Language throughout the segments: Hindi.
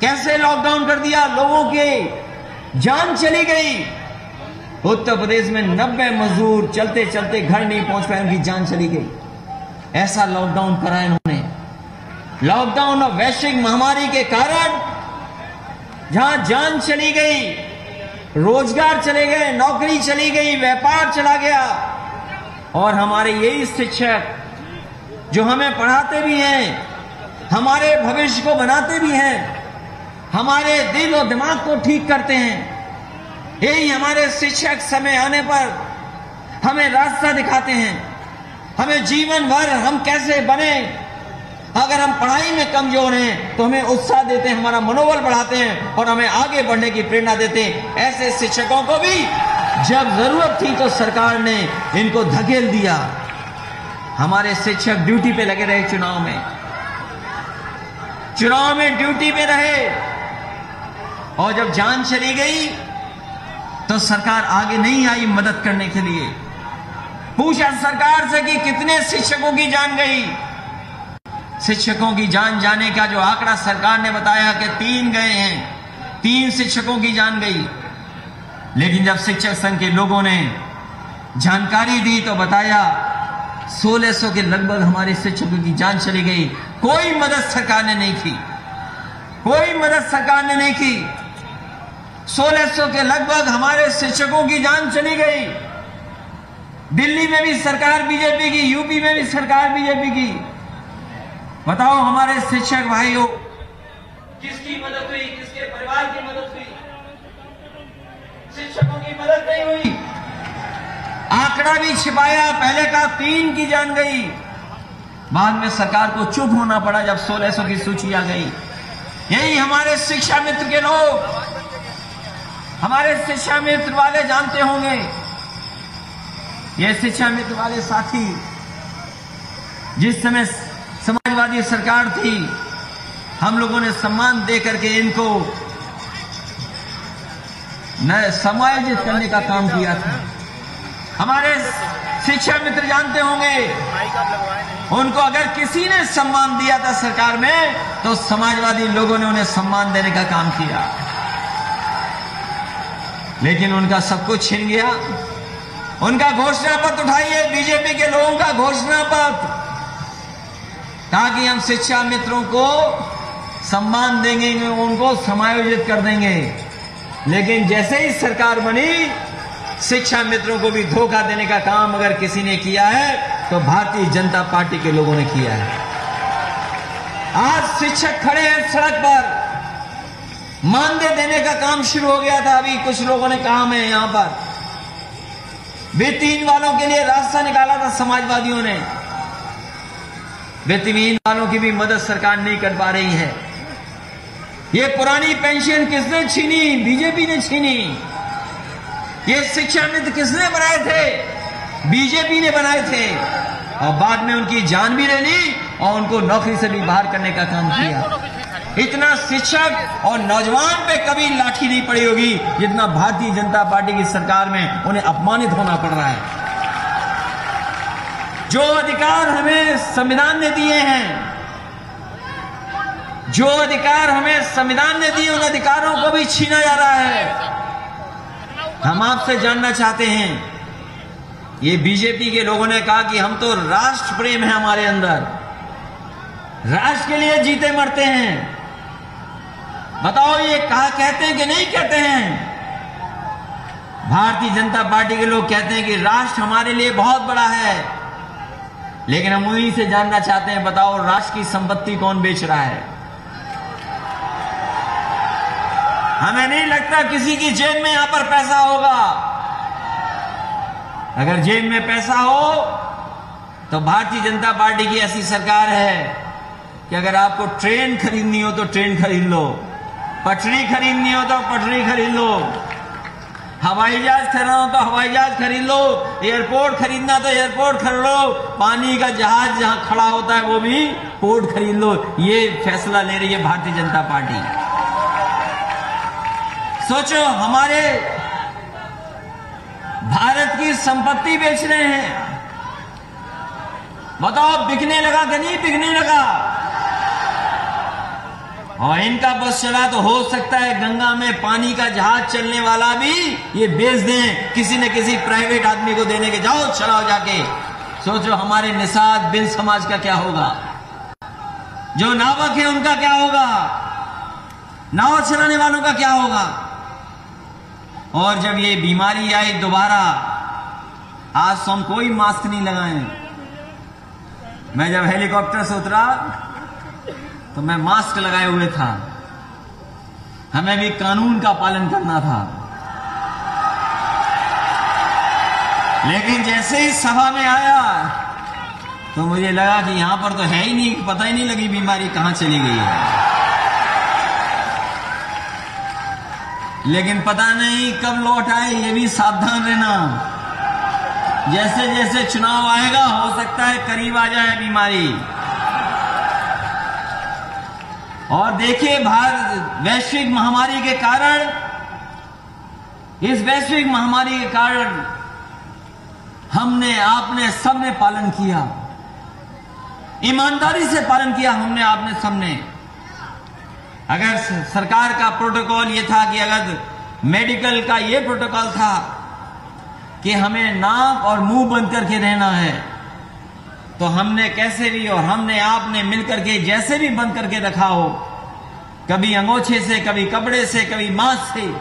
कैसे लॉकडाउन कर दिया, लोगों की जान चली गई। उत्तर प्रदेश में 90 मजदूर चलते चलते घर नहीं पहुंच पाए, उनकी जान चली गई। ऐसा लॉकडाउन करा इन्होंने। लॉकडाउन और वैश्विक महामारी के कारण जहां जान चली गई, रोजगार चले गए, नौकरी चली गई, व्यापार चला गया, और हमारे यही शिक्षक जो हमें पढ़ाते भी हैं, हमारे भविष्य को बनाते भी हैं, हमारे दिल और दिमाग को ठीक करते हैं, यही हमारे शिक्षक समय आने पर हमें रास्ता दिखाते हैं, हमें जीवन भर हम कैसे बने। अगर हम पढ़ाई में कमजोर हैं तो हमें उत्साह देते हैं, हमारा मनोबल बढ़ाते हैं और हमें आगे बढ़ने की प्रेरणा देते हैं। ऐसे शिक्षकों को भी जब जरूरत थी तो सरकार ने इनको धकेल दिया। हमारे शिक्षक ड्यूटी पे लगे रहे, चुनाव में ड्यूटी पे रहे, और जब जान चली गई तो सरकार आगे नहीं आई मदद करने के लिए। पूछा सरकार से कि कितने शिक्षकों की जान गई। शिक्षकों की जान जाने का जो आंकड़ा सरकार ने बताया कि 3 गए हैं, 3 शिक्षकों की जान गई। लेकिन जब शिक्षक संघ के लोगों ने जानकारी दी तो बताया 1600 के लगभग हमारे शिक्षकों की जान चली गई। कोई मदद सरकार ने नहीं की, कोई मदद सरकार ने नहीं की। 1600 के लगभग हमारे शिक्षकों की जान चली गई। दिल्ली में भी सरकार बीजेपी की, यूपी में भी सरकार बीजेपी की। बताओ हमारे शिक्षक भाइयों, किसकी मदद हुई, किसके परिवार की मदद हुई? शिक्षकों की मदद नहीं हुई। आंकड़ा भी छिपाया, पहले का 3 की जान गई, बाद में सरकार को चुप होना पड़ा जब 1600 की सूची आ गई। यही हमारे शिक्षा मित्र के लोग, हमारे शिक्षा मित्र वाले जानते होंगे, ये शिक्षा मित्र वाले साथी जिस समय समाजवादी सरकार थी, हम लोगों ने सम्मान दे करके इनको समायोजित करने का काम किया था। हमारे शिक्षा मित्र जानते होंगे, उनको अगर किसी ने सम्मान दिया था सरकार में तो समाजवादी लोगों ने उन्हें सम्मान देने का काम किया। लेकिन उनका सब कुछ छिन गया। उनका घोषणा पत्र उठाइए, बीजेपी के लोगों का घोषणा पत्र, ताकि हम शिक्षा मित्रों को सम्मान देंगे, उनको समायोजित कर देंगे। लेकिन जैसे ही सरकार बनी, शिक्षा मित्रों को भी धोखा देने का काम अगर किसी ने किया है तो भारतीय जनता पार्टी के लोगों ने किया है। आज शिक्षक खड़े हैं सड़क पर, मानदेय देने का काम शुरू हो गया था। अभी कुछ लोगों ने कहा मैं यहां पर वेतन वालों के लिए रास्ता निकाला था समाजवादियों ने। वेतन वालों की भी मदद सरकार नहीं कर पा रही है। ये पुरानी पेंशन किसने छीनी? बीजेपी ने छीनी। ये शिक्षा मित्र किसने बनाए थे? बीजेपी ने बनाए थे, और बाद में उनकी जान भी ले ली और उनको नौकरी से भी बाहर करने का काम किया। इतना शिक्षक और नौजवान पे कभी लाठी नहीं पड़ी होगी जितना भारतीय जनता पार्टी की सरकार में उन्हें अपमानित होना पड़ रहा है। जो अधिकार हमें संविधान ने दिए हैं, जो अधिकार हमें संविधान ने दिए, उन अधिकारों को भी छीना जा रहा है। हम आपसे जानना चाहते हैं, ये बीजेपी के लोगों ने कहा कि हम तो राष्ट्र प्रेम है हमारे अंदर, राष्ट्र के लिए जीते मरते हैं। बताओ ये कहा कहते हैं कि नहीं कहते हैं? भारतीय जनता पार्टी के लोग कहते हैं कि राष्ट्र हमारे लिए बहुत बड़ा है, लेकिन हम उन्हीं से जानना चाहते हैं, बताओ राष्ट्र की संपत्ति कौन बेच रहा है? हमें नहीं लगता किसी की जेब में यहां पर पैसा होगा। अगर जेब में पैसा हो तो भारतीय जनता पार्टी की ऐसी सरकार है कि अगर आपको ट्रेन खरीदनी हो तो ट्रेन खरीद लो, पटरी खरीदनी हो तो पटरी खरीद लो, हवाई जहाज खरीदना हो तो हवाई जहाज खरीद लो, एयरपोर्ट खरीदना तो एयरपोर्ट खरीद लो, पानी का जहाज जहां खड़ा होता है वो भी पोर्ट खरीद लो। ये फैसला ले रही है भारतीय जनता पार्टी। सोचो, हमारे भारत की संपत्ति बेच रहे हैं। बताओ बिकने लगा कि नहीं बिकने लगा? और इनका बस चला तो हो सकता है गंगा में पानी का जहाज चलने वाला भी ये बेच दें किसी न किसी प्राइवेट आदमी को देने के, जाओ चलाओ जाके। सोचो हमारे निषाद बिल समाज का क्या होगा, जो नावक है उनका क्या होगा, नाव चलाने वालों का क्या होगा। और जब ये बीमारी आई दोबारा, आज तो हम कोई मास्क नहीं लगाए। मैं जब हेलीकॉप्टर से उतरा तो मैं मास्क लगाए हुए था, हमें भी कानून का पालन करना था। लेकिन जैसे ही सभा में आया तो मुझे लगा कि यहां पर तो है ही नहीं, पता ही नहीं लगी बीमारी कहां चली गई है। लेकिन पता नहीं कब लौट आए, ये भी सावधान रहना। जैसे जैसे चुनाव आएगा हो सकता है करीब आ जाए बीमारी। और देखिए भारत वैश्विक महामारी के कारण, इस वैश्विक महामारी के कारण हमने आपने सबने पालन किया, ईमानदारी से पालन किया हमने आपने सबने। अगर सरकार का प्रोटोकॉल ये था कि अगर मेडिकल का ये प्रोटोकॉल था कि हमें नाक और मुंह बंद करके रहना है, तो हमने कैसे भी और हमने आपने मिलकर के जैसे भी बंद करके रखा हो, कभी अंगोछे से, कभी कपड़े से, कभी मास्क से,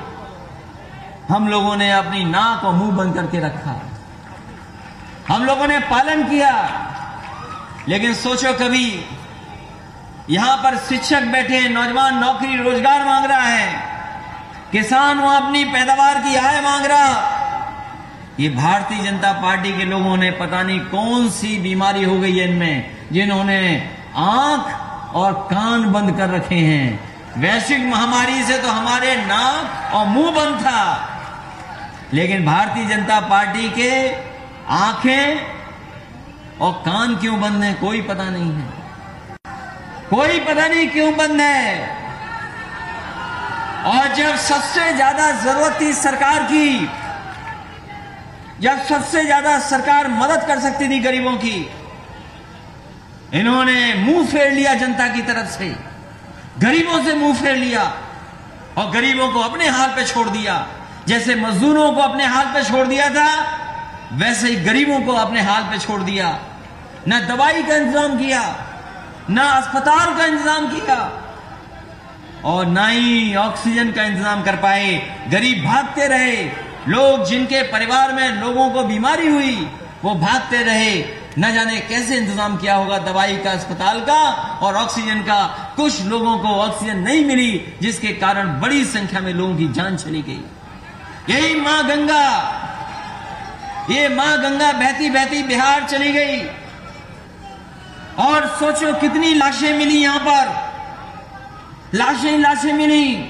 हम लोगों ने अपनी नाक और मुंह बंद करके रखा, हम लोगों ने पालन किया। लेकिन सोचो कभी यहां पर शिक्षक बैठे हैं, नौजवान नौकरी रोजगार मांग रहा है, किसान वहां अपनी पैदावार की आय मांग रहा। ये भारतीय जनता पार्टी के लोगों ने पता नहीं कौन सी बीमारी हो गई है इनमें, जिन्होंने आंख और कान बंद कर रखे हैं। वैश्विक महामारी से तो हमारे नाक और मुंह बंद था, लेकिन भारतीय जनता पार्टी के आंखें और कान क्यों बंद हैं कोई पता नहीं है, कोई पता नहीं क्यों बंद है। और जब सबसे ज्यादा जरूरत थी सरकार की, जब सबसे ज्यादा सरकार मदद कर सकती थी गरीबों की, इन्होंने मुंह फेर लिया जनता की तरफ से, गरीबों से मुंह फेर लिया और गरीबों को अपने हाल पे छोड़ दिया। जैसे मजदूरों को अपने हाल पे छोड़ दिया था, वैसे ही गरीबों को अपने हाल पे छोड़ दिया। न दवाई का इंतजाम किया, न अस्पताल का इंतजाम किया और न ही ऑक्सीजन का इंतजाम कर पाए। गरीब भागते रहे, लोग जिनके परिवार में लोगों को बीमारी हुई वो भागते रहे। न जाने कैसे इंतजाम किया होगा दवाई का, अस्पताल का और ऑक्सीजन का। कुछ लोगों को ऑक्सीजन नहीं मिली, जिसके कारण बड़ी संख्या में लोगों की जान चली गई। यही मां गंगा, ये मां गंगा बहती बहती बिहार चली गई और सोचो कितनी लाशें मिली यहां पर, लाशें लाशें मिली।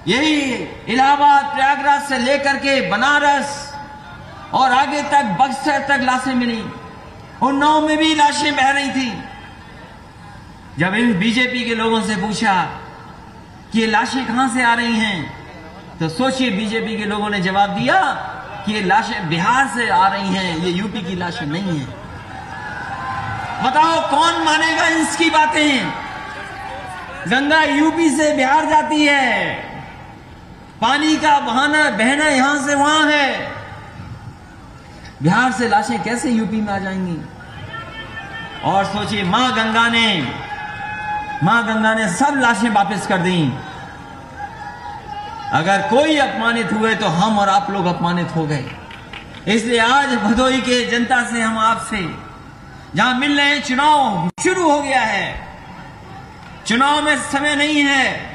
यही इलाहाबाद प्रयागराज से लेकर के बनारस और आगे तक बक्सर तक लाशें मिली। उन्नाव में भी लाशें बह रही थी। जब इन बीजेपी के लोगों से पूछा कि ये लाशें कहां से आ रही हैं, तो सोचिए बीजेपी के लोगों ने जवाब दिया कि ये लाशें बिहार से आ रही हैं, ये यूपी की लाशें नहीं हैं। बताओ कौन मानेगा इसकी बातें। गंगा यूपी से बिहार जाती है, पानी का बहना यहां से वहां है, बिहार से लाशें कैसे यूपी में आ जाएंगी। और सोचिए मां गंगा ने सब लाशें वापस कर दी। अगर कोई अपमानित हुए तो हम और आप लोग अपमानित हो गए। इसलिए आज भदोही के जनता से हम आपसे जहां मिल रहे हैं, चुनाव शुरू हो गया है, चुनाव में समय नहीं है,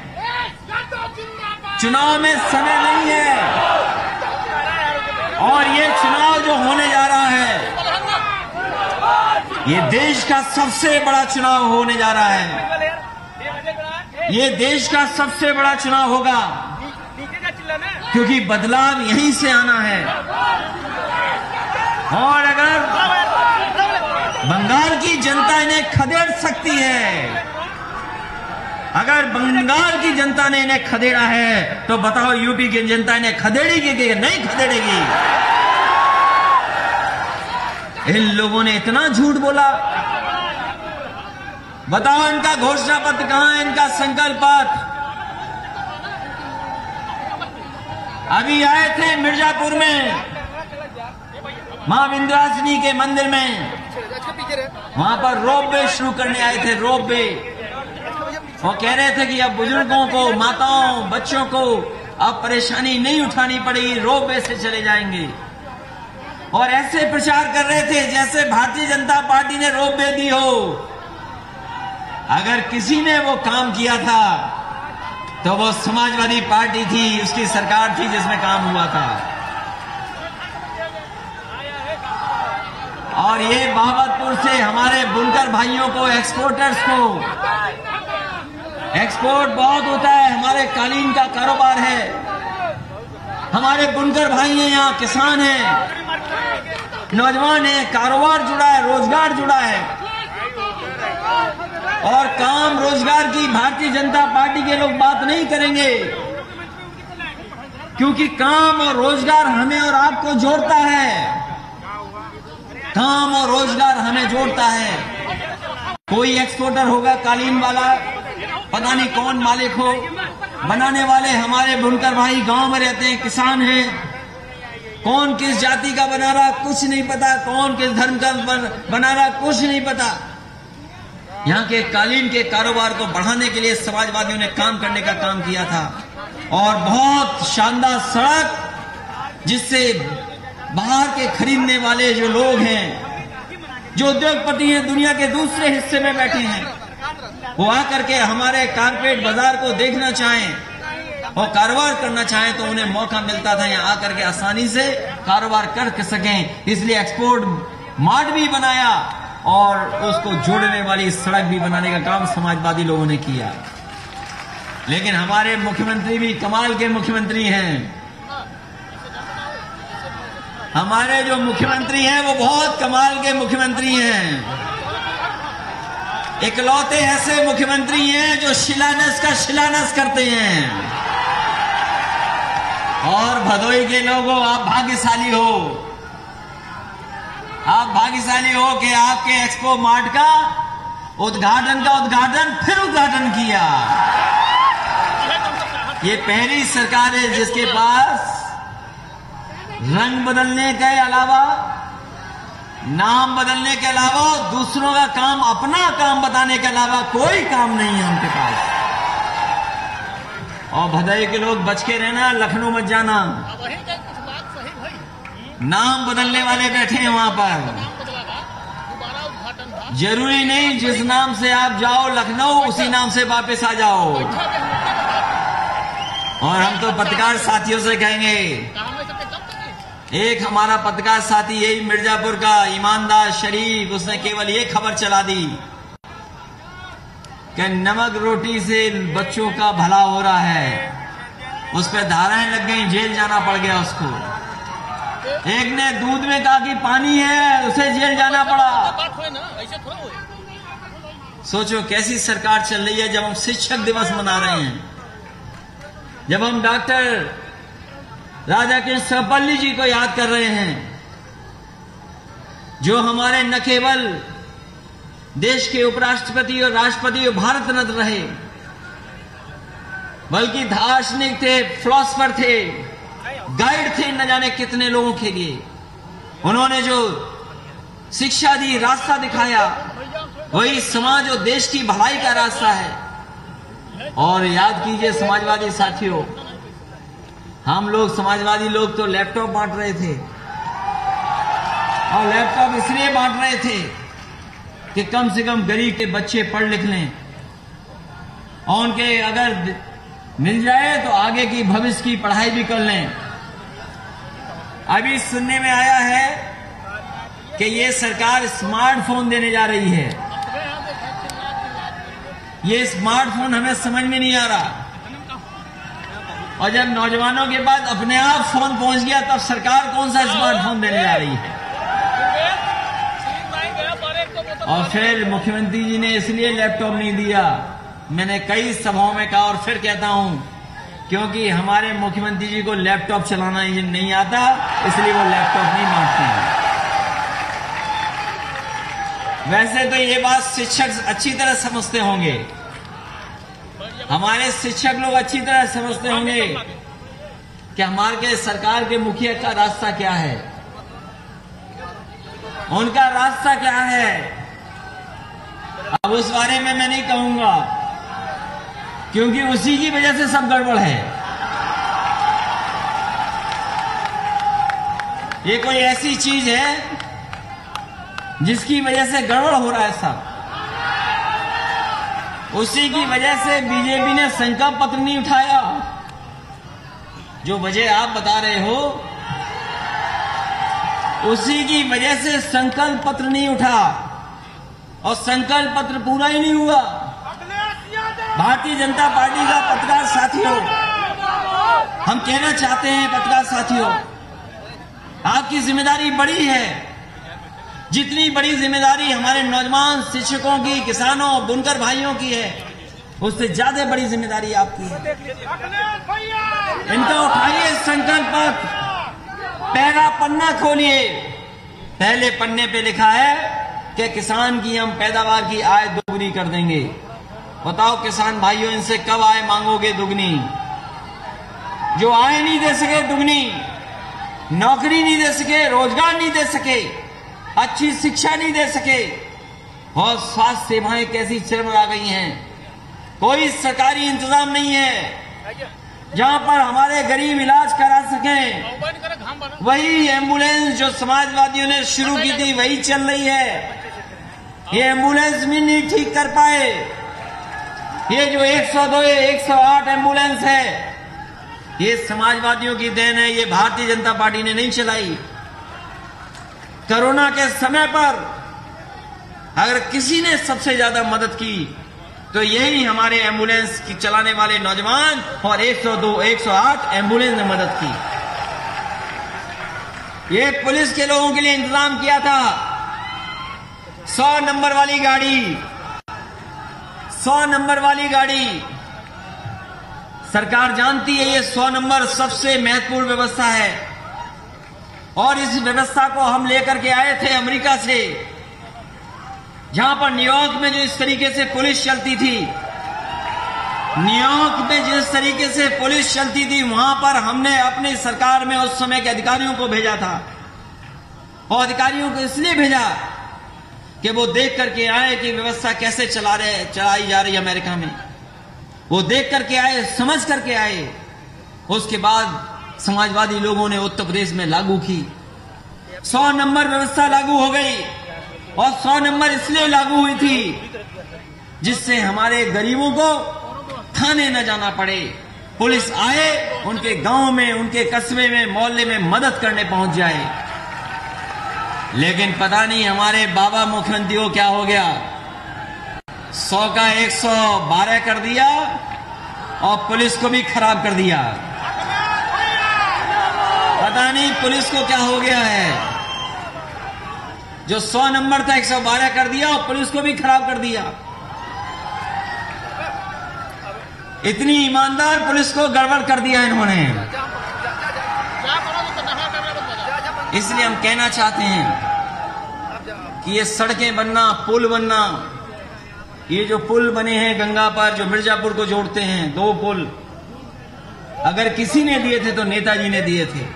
चुनाव में समय नहीं है। और ये चुनाव जो होने जा रहा है, ये देश का सबसे बड़ा चुनाव होने जा रहा है। ये देश का सबसे बड़ा चुनाव होगा, क्योंकि बदलाव यहीं से आना है। और अगर बंगाल की जनता इन्हें खदेड़ सकती है, अगर बंगाल की जनता ने इन्हें खदेड़ा है, तो बताओ यूपी की जनता इन्हें खदेड़ेगी कि नहीं खदेड़ेगी। इन लोगों ने इतना झूठ बोला, बताओ इनका घोषणा पत्र कहां है, इनका संकल्प पत्र? अभी आए थे मिर्जापुर में मां विंध्यवासिनी के मंदिर में, वहां पर रोप वे शुरू करने आए थे, रोप वे। वो कह रहे थे कि अब बुजुर्गों को, माताओं, बच्चों को अब परेशानी नहीं उठानी पड़ेगी, रोप वे से चले जाएंगे। और ऐसे प्रचार कर रहे थे जैसे भारतीय जनता पार्टी ने रोप वे दी हो। अगर किसी ने वो काम किया था तो वो समाजवादी पार्टी थी, उसकी सरकार थी जिसमें काम हुआ था। और ये बाबतपुर से हमारे बुनकर भाइयों को, एक्सपोर्टर्स को, एक्सपोर्ट बहुत होता है, हमारे कालीन का कारोबार है, हमारे बुनकर भाई हैं, यहाँ किसान हैं, नौजवान हैं, कारोबार जुड़ा है, रोजगार जुड़ा है। और काम रोजगार की भारतीय जनता पार्टी के लोग बात नहीं करेंगे, क्योंकि काम और रोजगार हमें और आपको जोड़ता है। काम और रोजगार हमें जोड़ता है। कोई एक्सपोर्टर होगा कालीन वाला, पता नहीं कौन मालिक हो, बनाने वाले हमारे बुनकर भाई गांव में रहते हैं, किसान हैं। कौन किस जाति का बना रहा कुछ नहीं पता, कौन किस धर्म का बना रहा कुछ नहीं पता। यहाँ के कालीन के कारोबार को बढ़ाने के लिए समाजवादियों ने काम करने का काम किया था। और बहुत शानदार सड़क, जिससे बाहर के खरीदने वाले जो लोग हैं, जो उद्योगपति हैं, दुनिया के दूसरे हिस्से में बैठे हैं, वो आकर के हमारे कारपेट बाजार को देखना चाहें और कारोबार करना चाहें तो उन्हें मौका मिलता था यहाँ आकर के आसानी से कारोबार कर सकें। इसलिए एक्सपोर्ट मार्ट भी बनाया और उसको जोड़ने वाली सड़क भी बनाने का काम समाजवादी लोगों ने किया। लेकिन हमारे मुख्यमंत्री भी कमाल के मुख्यमंत्री हैं। हमारे जो मुख्यमंत्री हैं वो बहुत कमाल के मुख्यमंत्री हैं। इकलौते ऐसे मुख्यमंत्री हैं जो शिलान्यास का शिलान्यास करते हैं। और भदोई के लोगों, आप भाग्यशाली हो, आप भाग्यशाली हो कि आपके एक्सपो मार्ट का उद्घाटन फिर उद्घाटन किया। ये पहली सरकार है जिसके पास रंग बदलने के अलावा, नाम बदलने के अलावा, दूसरों का काम, अपना काम बताने के अलावा कोई काम नहीं है उनके पास। और भदोई के लोग बच के रहना, लखनऊ मत जाना। नाम बदलने वाले बैठे हैं वहां पर। जरूरी नहीं जिस नाम से आप जाओ लखनऊ उसी नाम से वापस आ जाओ। और हम तो पत्रकार साथियों से कहेंगे, एक हमारा पत्रकार साथी यही मिर्जापुर का ईमानदार शरीफ, उसने केवल ये खबर चला दी कि नमक रोटी से बच्चों का भला हो रहा है, उस पर धाराएं लग गई, जेल जाना पड़ गया उसको। एक ने दूध में कहा कि पानी है, उसे जेल जाना पड़ा। सोचो कैसी सरकार चल रही है जब हम शिक्षक दिवस मना रहे हैं, जब हम डॉक्टर राजा कृष्ण सर्वपल्ली जी को याद कर रहे हैं, जो हमारे न केवल देश के उपराष्ट्रपति और राष्ट्रपति और भारत रत्न रहे, बल्कि दार्शनिक थे, फिलोसफर थे, गाइड थे न जाने कितने लोगों के लिए। उन्होंने जो शिक्षा दी, रास्ता दिखाया, वही समाज और देश की भलाई का रास्ता है। और याद कीजिए समाजवादी साथियों, हम लोग समाजवादी लोग तो लैपटॉप बांट रहे थे, और लैपटॉप इसलिए बांट रहे थे कि कम से कम गरीब के बच्चे पढ़ लिख लें और उनके अगर मिल जाए तो आगे की भविष्य की पढ़ाई भी कर लें। अभी सुनने में आया है कि ये सरकार स्मार्टफोन देने जा रही है। ये स्मार्टफोन हमें समझ में नहीं आ रहा, और जब नौजवानों के पास अपने आप फोन पहुंच गया तब सरकार कौन सा स्मार्टफोन देने जा रही है। और फिर मुख्यमंत्री जी ने इसलिए लैपटॉप नहीं दिया, मैंने कई सभाओं में कहा और फिर कहता हूं, क्योंकि हमारे मुख्यमंत्री जी को लैपटॉप चलाना नहीं आता, इसलिए वो लैपटॉप नहीं बांटते हैं। वैसे तो ये बात शिक्षक अच्छी तरह समझते होंगे, हमारे शिक्षक लोग अच्छी तरह समझते होंगे कि हमारे सरकार के मुखिया का रास्ता क्या है, उनका रास्ता क्या है। अब उस बारे में मैं नहीं कहूंगा, क्योंकि उसी की वजह से सब गड़बड़ है। ये कोई ऐसी चीज है जिसकी वजह से गड़बड़ हो रहा है सब, उसी की वजह से बीजेपी ने संकल्प पत्र नहीं उठाया। जो वजह आप बता रहे हो, उसी की वजह से संकल्प पत्र नहीं उठा, और संकल्प पत्र पूरा ही नहीं हुआ। भारतीय जनता पार्टी का पत्रकार साथियों, हम कहना चाहते हैं पत्रकार साथियों, आपकी जिम्मेदारी बड़ी है। जितनी बड़ी जिम्मेदारी हमारे नौजवान शिक्षकों की, किसानों, बुनकर भाइयों की है, उससे ज्यादा बड़ी जिम्मेदारी आपकी है। इनका उठाइए संकल्प पत्र, पहला पन्ना खोलिए। पहले पन्ने पे लिखा है कि किसान की हम पैदावार की आय दोगुनी कर देंगे। बताओ किसान भाइयों, इनसे कब आय मांगोगे दुगनी? जो आय नहीं दे सके दुगनी, नौकरी नहीं दे सके, रोजगार नहीं दे सके, अच्छी शिक्षा नहीं दे सके, और स्वास्थ्य सेवाएं कैसी चरमरा गई हैं। कोई सरकारी इंतजाम नहीं है जहां पर हमारे गरीब इलाज करा सकें। वही एम्बुलेंस जो समाजवादियों ने शुरू की थी वही चल रही है। ये एम्बुलेंस भी नहीं ठीक कर पाए। ये जो 102, 108 एम्बुलेंस है, ये समाजवादियों की देन है, ये भारतीय जनता पार्टी ने नहीं चलाई। कोरोना के समय पर अगर किसी ने सबसे ज्यादा मदद की तो यही हमारे एम्बुलेंस की चलाने वाले नौजवान और 102, 108 एम्बुलेंस ने मदद की। ये पुलिस के लोगों के लिए इंतजाम किया था। 100 नंबर वाली गाड़ी, 100 नंबर वाली गाड़ी, सरकार जानती है ये 100 नंबर सबसे महत्वपूर्ण व्यवस्था है, और इस व्यवस्था को हम लेकर के आए थे अमेरिका से, जहां पर न्यूयॉर्क में जो इस तरीके से पुलिस चलती थी, न्यूयॉर्क में जिस तरीके से पुलिस चलती थी, वहां पर हमने अपनी सरकार में उस समय के अधिकारियों को भेजा था। और अधिकारियों को इसलिए भेजा कि वो देख करके आए कि व्यवस्था कैसे चलाई जा रही है अमेरिका में। वो देख करके आए, समझ करके आए। उसके बाद समाजवादी लोगों ने उत्तर प्रदेश में लागू की, 100 नंबर व्यवस्था लागू हो गई। और 100 नंबर इसलिए लागू हुई थी जिससे हमारे गरीबों को थाने न जाना पड़े, पुलिस आए, उनके गांव में, उनके कस्बे में, मोहल्ले में मदद करने पहुंच जाए। लेकिन पता नहीं हमारे बाबा मुख्यमंत्री को क्या हो गया, 100 का 112 कर दिया और पुलिस को भी खराब कर दिया। पता नहीं पुलिस को क्या हो गया है, जो 100 नंबर था 112 कर दिया और पुलिस को भी खराब कर दिया। इतनी ईमानदार पुलिस को गड़बड़ कर दिया इन्होंने। इसलिए हम कहना चाहते हैं कि ये सड़कें बनना, पुल बनना, ये जो पुल बने हैं गंगा पर जो मिर्जापुर को जोड़ते हैं, 2 पुल, अगर किसी ने दिए थे तो नेताजी ने दिए थे।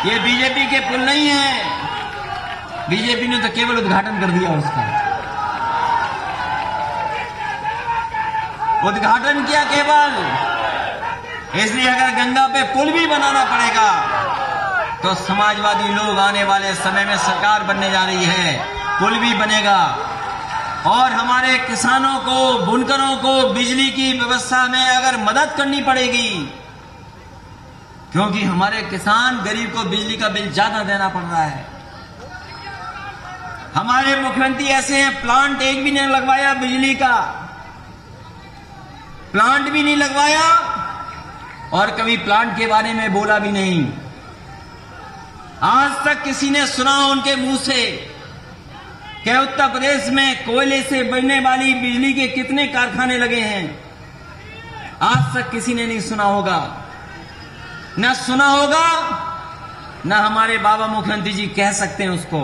ये बीजेपी के पुल नहीं है, बीजेपी ने तो केवल उद्घाटन कर दिया उसका। उद्घाटन किया केवल, इसलिए अगर गंगा पे पुल भी बनाना पड़ेगा तो समाजवादी लोग आने वाले समय में सरकार बनने जा रही है, पुल भी बनेगा। और हमारे किसानों को, बुनकरों को बिजली की व्यवस्था में अगर मदद करनी पड़ेगी, क्योंकि हमारे किसान गरीब को बिजली का बिल ज्यादा देना पड़ रहा है। हमारे मुख्यमंत्री ऐसे हैं, प्लांट एक भी नहीं लगवाया बिजली का, प्लांट भी नहीं लगवाया और कभी प्लांट के बारे में बोला भी नहीं। आज तक किसी ने सुना उनके मुंह से कि उत्तर प्रदेश में कोयले से बनने वाली बिजली के कितने कारखाने लगे हैं? आज तक किसी ने नहीं सुना होगा, न सुना होगा, न हमारे बाबा मुख्यमंत्री जी कह सकते हैं उसको।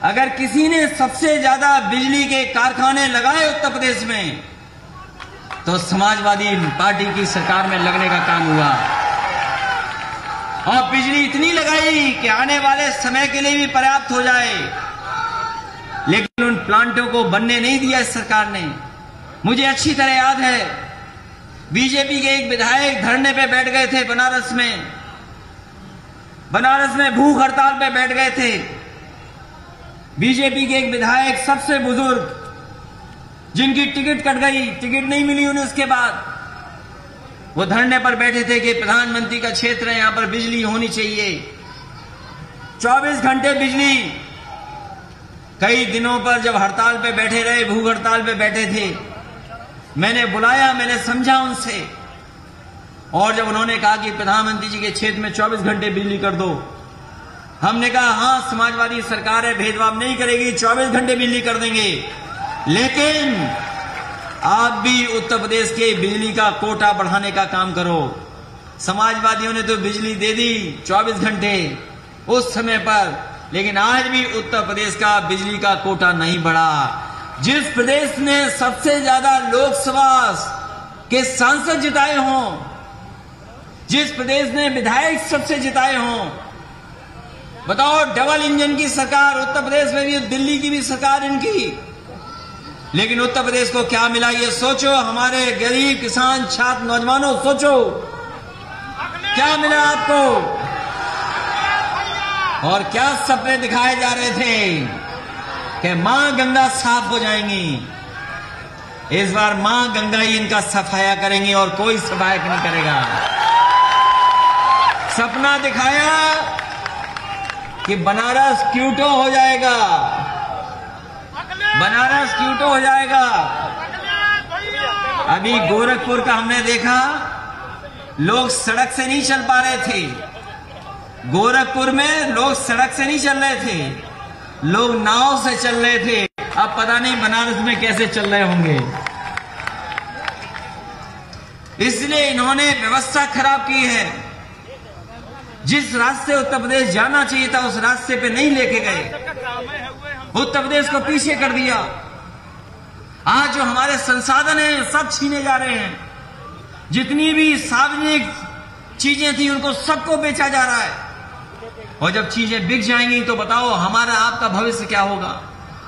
अगर किसी ने सबसे ज्यादा बिजली के कारखाने लगाए उत्तर प्रदेश में तो समाजवादी पार्टी की सरकार में लगने का काम हुआ, और बिजली इतनी लगाई कि आने वाले समय के लिए भी पर्याप्त हो जाए, लेकिन उन प्लांटों को बनने नहीं दिया इस सरकार ने। मुझे अच्छी तरह याद है, बीजेपी के एक विधायक धरने पे बैठ गए थे बनारस में भूख हड़ताल पे बैठ गए थे। बीजेपी के एक विधायक, सबसे बुजुर्ग, जिनकी टिकट कट गई, टिकट नहीं मिली उन्हें उसके बाद, वो धरने पर बैठे थे कि प्रधानमंत्री का क्षेत्र है, यहां पर बिजली होनी चाहिए, 24 घंटे बिजली। कई दिनों पर जब हड़ताल पे बैठे रहे, भूख हड़ताल पे बैठे थे, मैंने बुलाया, मैंने समझा उनसे, और जब उन्होंने कहा कि प्रधानमंत्री जी के क्षेत्र में 24 घंटे बिजली कर दो, हमने कहा हां, समाजवादी सरकार है, भेदभाव नहीं करेगी, 24 घंटे बिजली कर देंगे, लेकिन आप भी उत्तर प्रदेश के बिजली का कोटा बढ़ाने का काम करो। समाजवादियों ने तो बिजली दे दी 24 घंटे उस समय पर, लेकिन आज भी उत्तर प्रदेश का बिजली का कोटा नहीं बढ़ा। जिस प्रदेश ने सबसे ज्यादा लोकसभा के सांसद जिताए हों, जिस प्रदेश ने विधायक सबसे जिताए हों, बताओ, डबल इंजन की सरकार उत्तर प्रदेश में भी, दिल्ली की भी सरकार इनकी, लेकिन उत्तर प्रदेश को क्या मिला ये सोचो। हमारे गरीब किसान छात्र नौजवानों, सोचो क्या मिला आपको, और क्या सपने दिखाए जा रहे थे कि मां गंगा साफ हो जाएंगी। इस बार मां गंगा ही इनका सफाया करेंगी और कोई सफाया नहीं करेगा। सपना दिखाया कि बनारस क्यूटो हो जाएगा, बनारस क्यूटो हो जाएगा। अभी गोरखपुर का हमने देखा, लोग सड़क से नहीं चल पा रहे थे। गोरखपुर में लोग सड़क से नहीं चल रहे थे, लोग नाव से चल रहे थे। अब पता नहीं बनारस में कैसे चल रहे होंगे। इसलिए इन्होंने व्यवस्था खराब की है। जिस रास्ते उत्तर प्रदेश जाना चाहिए था उस रास्ते पे नहीं लेके गए, उत्तर प्रदेश को पीछे कर दिया। आज जो हमारे संसाधन हैं सब छीने जा रहे हैं। जितनी भी सार्वजनिक चीजें थी उनको सबको बेचा जा रहा है, और जब चीजें बिक जाएंगी तो बताओ हमारा आपका भविष्य क्या होगा।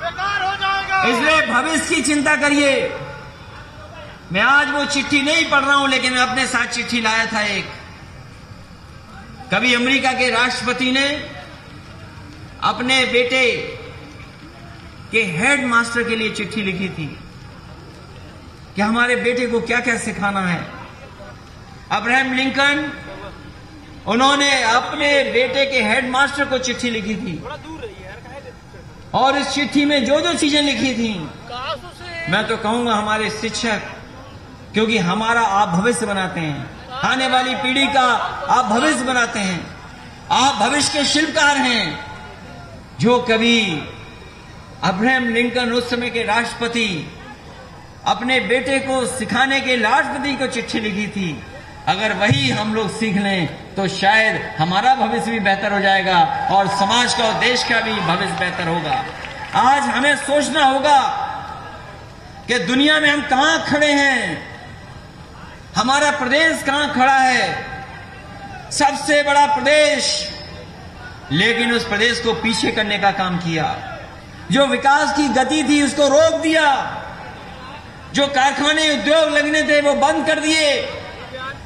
बेकार हो जाएगा। इसलिए भविष्य की चिंता करिए। मैं आज वो चिट्ठी नहीं पढ़ रहा हूं, लेकिन मैं अपने साथ चिट्ठी लाया था एक। कभी अमेरिका के राष्ट्रपति ने अपने बेटे के हेड मास्टर के लिए चिट्ठी लिखी थी कि हमारे बेटे को क्या क्या सिखाना है। अब्राहम लिंकन, उन्होंने अपने बेटे के हेड मास्टर को चिट्ठी लिखी थी, और इस चिट्ठी में जो जो चीजें लिखी थी, मैं तो कहूंगा हमारे शिक्षक, क्योंकि हमारा आप भविष्य बनाते हैं, आने वाली पीढ़ी का आप भविष्य बनाते हैं, आप भविष्य के शिल्पकार हैं। जो कभी अब्राहम लिंकन उस समय के राष्ट्रपति अपने बेटे को सिखाने के राष्ट्रपति को चिट्ठी लिखी थी, अगर वही हम लोग सीख लें तो शायद हमारा भविष्य भी बेहतर हो जाएगा और समाज का और देश का भी भविष्य बेहतर होगा। आज हमें सोचना होगा कि दुनिया में हम कहां खड़े हैं, हमारा प्रदेश कहां खड़ा है, सबसे बड़ा प्रदेश, लेकिन उस प्रदेश को पीछे करने का काम किया। जो विकास की गति थी उसको रोक दिया, जो कारखाने उद्योग लगने थे वो बंद कर दिए।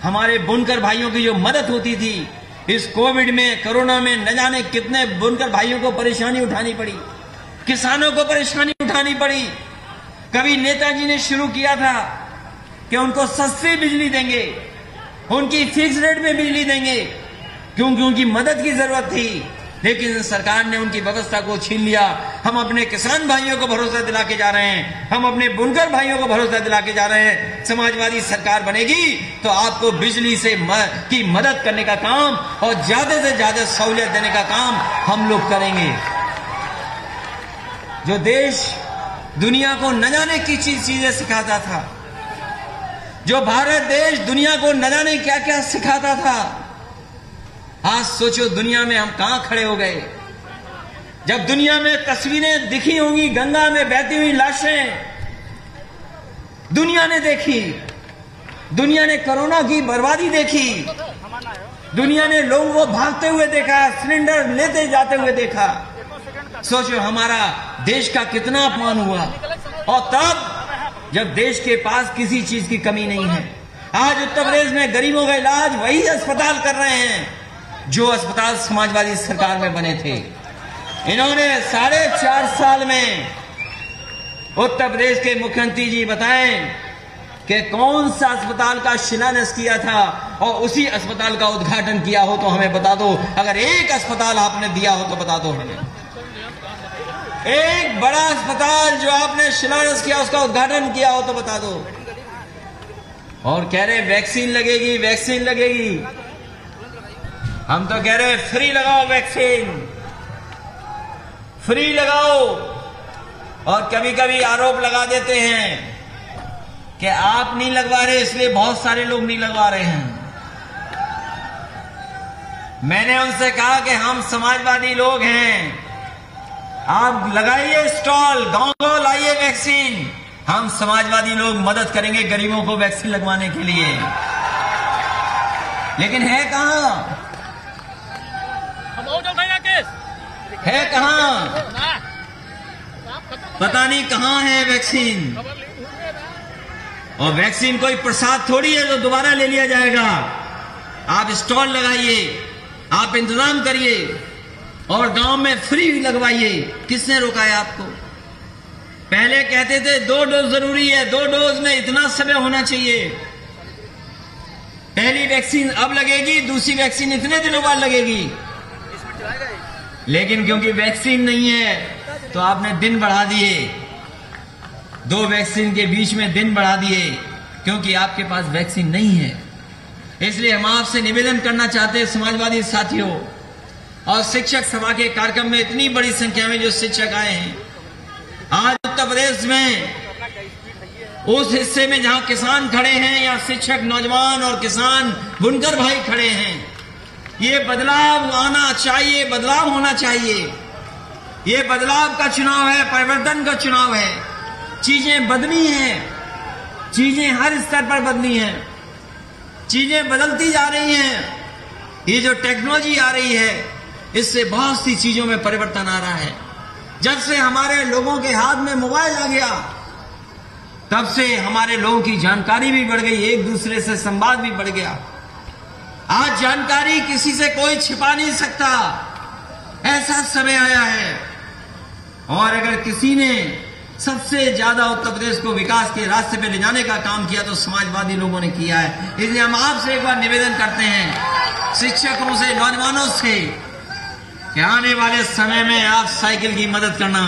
हमारे बुनकर भाइयों की जो मदद होती थी, इस कोविड में, कोरोना में, न जाने कितने बुनकर भाइयों को परेशानी उठानी पड़ी, किसानों को परेशानी उठानी पड़ी। कभी नेताजी ने शुरू किया था कि उनको सस्ती बिजली देंगे, उनकी फिक्स रेट में बिजली देंगे, क्योंकि उनकी मदद की जरूरत थी, लेकिन सरकार ने उनकी व्यवस्था को छीन लिया। हम अपने किसान भाइयों को भरोसा दिला के जा रहे हैं, हम अपने बुनकर भाइयों को भरोसा दिला के जा रहे हैं, समाजवादी सरकार बनेगी तो आपको बिजली से की मदद करने का काम और ज्यादा से ज्यादा सहूलियत देने का काम हम लोग करेंगे। जो देश दुनिया को न जाने की चीजें सिखाता था, जो भारत देश दुनिया को न जाने क्या क्या सिखाता था, आज सोचो दुनिया में हम कहां खड़े हो गए। जब दुनिया में तस्वीरें दिखी होंगी गंगा में बहती हुई लाशें दुनिया ने देखी, दुनिया ने कोरोना की बर्बादी देखी, दुनिया ने लोगों को भागते हुए देखा, सिलेंडर लेते जाते हुए देखा। सोचो हमारा देश का कितना अपमान हुआ। और तब जब देश के पास किसी चीज की कमी नहीं है, आज उत्तर प्रदेश में गरीबों का इलाज वही अस्पताल कर रहे हैं जो अस्पताल समाजवादी सरकार में बने थे। इन्होंने 4.5 साल में उत्तर प्रदेश के मुख्यमंत्री जी बताएं कि कौन सा अस्पताल का शिलान्यास किया था और उसी अस्पताल का उद्घाटन किया हो तो हमें बता दो। अगर एक अस्पताल आपने दिया हो तो बता दो हमें। एक बड़ा अस्पताल जो आपने शिलान्यास किया उसका उद्घाटन किया हो तो बता दो। और कह रहे वैक्सीन लगेगी, वैक्सीन लगेगी। हम तो कह रहे फ्री लगाओ वैक्सीन, फ्री लगाओ। और कभी कभी आरोप लगा देते हैं कि आप नहीं लगवा रहे इसलिए बहुत सारे लोग नहीं लगवा रहे हैं। मैंने उनसे कहा कि हम समाजवादी लोग हैं, आप लगाइए स्टॉल, गांव गांव लाइए वैक्सीन, हम समाजवादी लोग मदद करेंगे गरीबों को वैक्सीन लगवाने के लिए। लेकिन है कहां, है कहां? पता नहीं कहां है वैक्सीन। और वैक्सीन कोई प्रसाद थोड़ी है जो दोबारा ले लिया जाएगा। आप स्टॉल लगाइए, आप इंतजाम करिए और गांव में फ्री लगवाइए। किसने रोका है आपको? पहले कहते थे 2 डोज जरूरी है, 2 डोज में इतना समय होना चाहिए। पहली वैक्सीन अब लगेगी, दूसरी वैक्सीन इतने दिनों बाद लगेगी। लेकिन क्योंकि वैक्सीन नहीं है तो आपने दिन बढ़ा दिए, 2 वैक्सीन के बीच में दिन बढ़ा दिए क्योंकि आपके पास वैक्सीन नहीं है। इसलिए हम आपसे निवेदन करना चाहते हैं समाजवादी साथियों और शिक्षक सभा के कार्यक्रम में इतनी बड़ी संख्या में जो शिक्षक आए हैं आज उत्तर प्रदेश में, उस हिस्से में जहां किसान खड़े हैं या शिक्षक नौजवान और किसान बुनकर भाई खड़े हैं, ये बदलाव आना चाहिए, बदलाव होना चाहिए। ये बदलाव का चुनाव है, परिवर्तन का चुनाव है। चीजें बदली हैं, चीजें हर स्तर पर बदली हैं, चीजें बदलती जा रही हैं। ये जो टेक्नोलॉजी आ रही है इससे बहुत सी चीजों में परिवर्तन आ रहा है। जब से हमारे लोगों के हाथ में मोबाइल आ गया तब से हमारे लोगों की जानकारी भी बढ़ गई, एक दूसरे से संवाद भी बढ़ गया। आज जानकारी किसी से कोई छिपा नहीं सकता, ऐसा समय आया है। और अगर किसी ने सबसे ज्यादा उत्तर प्रदेश को विकास के रास्ते पे ले जाने का काम किया तो समाजवादी लोगों ने किया है। इसलिए हम आपसे एक बार निवेदन करते हैं, शिक्षकों से, नौजवानों से, कि आने वाले समय में आप साइकिल की मदद करना,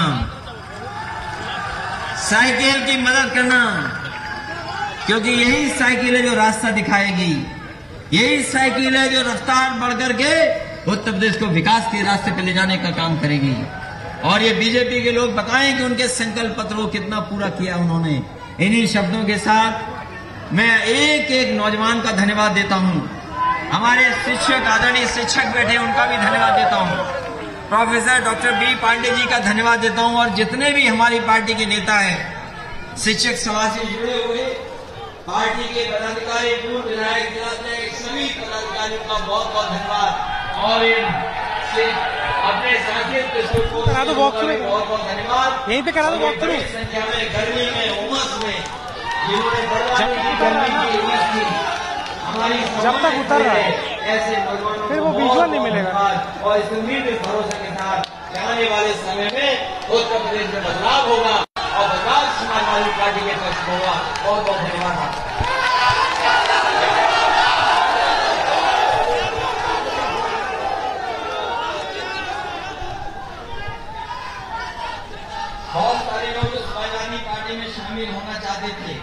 साइकिल की मदद करना, क्योंकि यही साइकिल है जो रास्ता दिखाएगी, यही साइकिल है जो रफ्तार बढ़ करके उत्तर प्रदेश को विकास के रास्ते पे ले जाने का काम करेगी। और ये बीजेपी के लोग बताएं कि उनके संकल्प पत्र को कितना पूरा किया उन्होंने। इन्हीं शब्दों के साथ मैं एक एक नौजवान का धन्यवाद देता हूं। हमारे शिक्षक, आदरणीय शिक्षक बैठे, उनका भी धन्यवाद देता हूं। Professor doctor B Pandey ji का धन्यवाद देता हूं। और जितने भी हमारी पार्टी के नेता हैं, शिक्षक सभा से जुड़े हुए पार्टी के पदाधिकारी, पूर्व विधायक, जिलाध्यक्ष, सभी पदाधिकारियों का बहुत बहुत धन्यवाद। और अपने साथियों को करा दो वॉक थ्रू, बहुत बहुत धन्यवाद। यहीं पे करा दो वॉक थ्रू। संख्या में, गर्मी में, उमस में, जिन्होंने जब तक उतर रहा है ऐसे नौजवानों फिर वो विजुअल नहीं मिलेगा। और इस उम्मीद के भरोसे के साथ आने वाले समय में उत्तर प्रदेश में बदलाव होगा और बदलाव समाजवादी पार्टी के पक्ष होगा। बहुत बहुत धन्यवाद। बहुत सारे लोग समाजवादी पार्टी में शामिल होना चाहते थे,